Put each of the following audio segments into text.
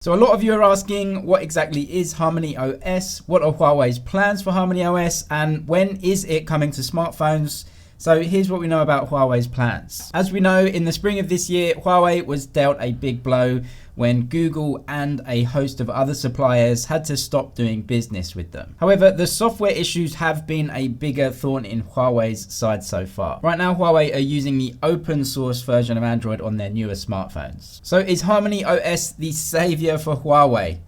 So a lot of you are asking, what exactly is Harmony OS? What are Huawei's plans for Harmony OS? And when is it coming to smartphones? So here's what we know about Huawei's plans. As we know, in the spring of this year, Huawei was dealt a big blow when Google and a host of other suppliers had to stop doing business with them. However, the software issues have been a bigger thorn in Huawei's side so far. Right now, Huawei are using the open source version of Android on their newer smartphones. So is Harmony OS the savior for Huawei?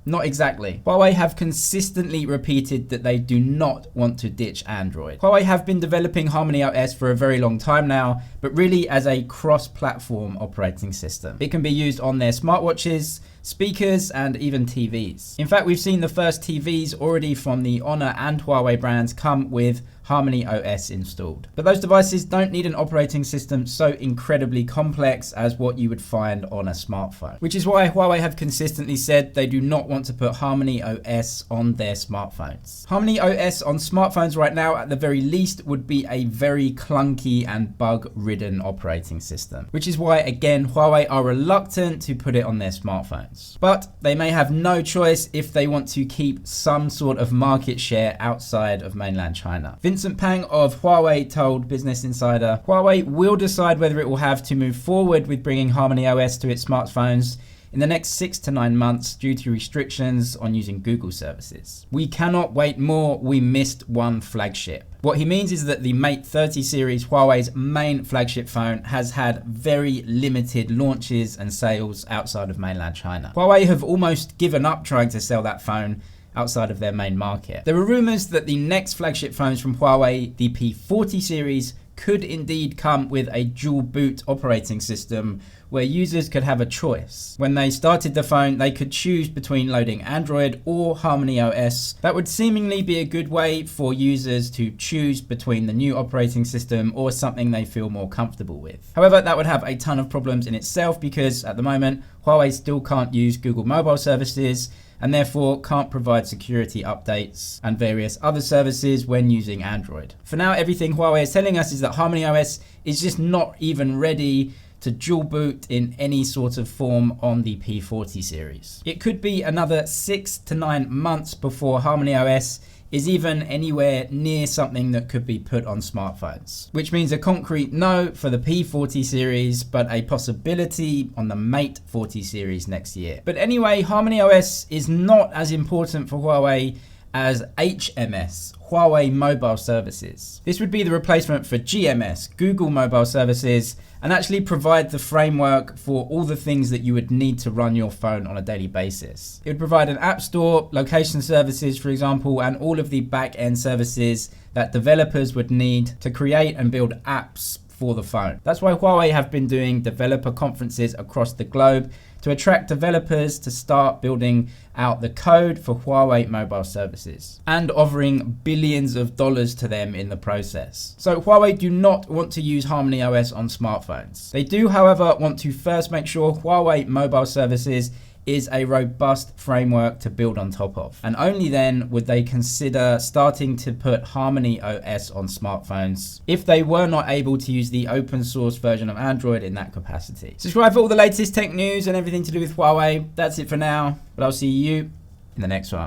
Not exactly. Huawei have consistently repeated that they do not want to ditch Android. Huawei have been developing Harmony OS for a very long time now, but really as a cross-platform operating system. It can be used on their smartwatches, speakers, and even TVs. In fact, we've seen the first TVs already from the Honor and Huawei brands come with Harmony OS installed. But those devices don't need an operating system so incredibly complex as what you would find on a smartphone. Which is why Huawei have consistently said they do not want to put Harmony OS on their smartphones. Harmony OS on smartphones right now, at the very least, would be a very clunky and bug-ridden operating system. Which is why, again, Huawei are reluctant to put it on their smartphones. But they may have no choice if they want to keep some sort of market share outside of mainland China. Vincent Pang of Huawei told Business Insider, Huawei will decide whether it will have to move forward with bringing Harmony OS to its smartphones in the next 6 to 9 months due to restrictions on using Google services. We cannot wait more, we missed one flagship. What he means is that the Mate 30 series, Huawei's main flagship phone, has had very limited launches and sales outside of mainland China. Huawei have almost given up trying to sell that phone outside of their main market. There are rumors that the next flagship phones from Huawei, the P40 series, could indeed come with a dual boot operating system where users could have a choice. When they started the phone, they could choose between loading Android or Harmony OS. That would seemingly be a good way for users to choose between the new operating system or something they feel more comfortable with. However, that would have a ton of problems in itself because at the moment, Huawei still can't use Google mobile services and therefore can't provide security updates and various other services when using Android. For now, everything Huawei is telling us is that Harmony OS is just not even ready to dual boot in any sort of form on the P40 series. It could be another 6 to 9 months before Harmony OS is even anywhere near something that could be put on smartphones. Which means a concrete no for the P40 series, but a possibility on the Mate 40 series next year. But anyway, Harmony OS is not as important for Huawei as HMS, Huawei Mobile Services. This would be the replacement for GMS, Google Mobile Services, and actually provide the framework for all the things that you would need to run your phone on a daily basis. It would provide an app store, location services, for example, and all of the back-end services that developers would need to create and build apps for the phone. That's why Huawei have been doing developer conferences across the globe to attract developers to start building out the code for Huawei mobile services and offering billions of dollars to them in the process. So Huawei do not want to use Harmony OS on smartphones. They do, however, want to first make sure Huawei mobile services is a robust framework to build on top of. And only then would they consider starting to put Harmony OS on smartphones if they were not able to use the open source version of Android in that capacity. Subscribe for all the latest tech news and everything to do with Huawei. That's it for now, but I'll see you in the next one.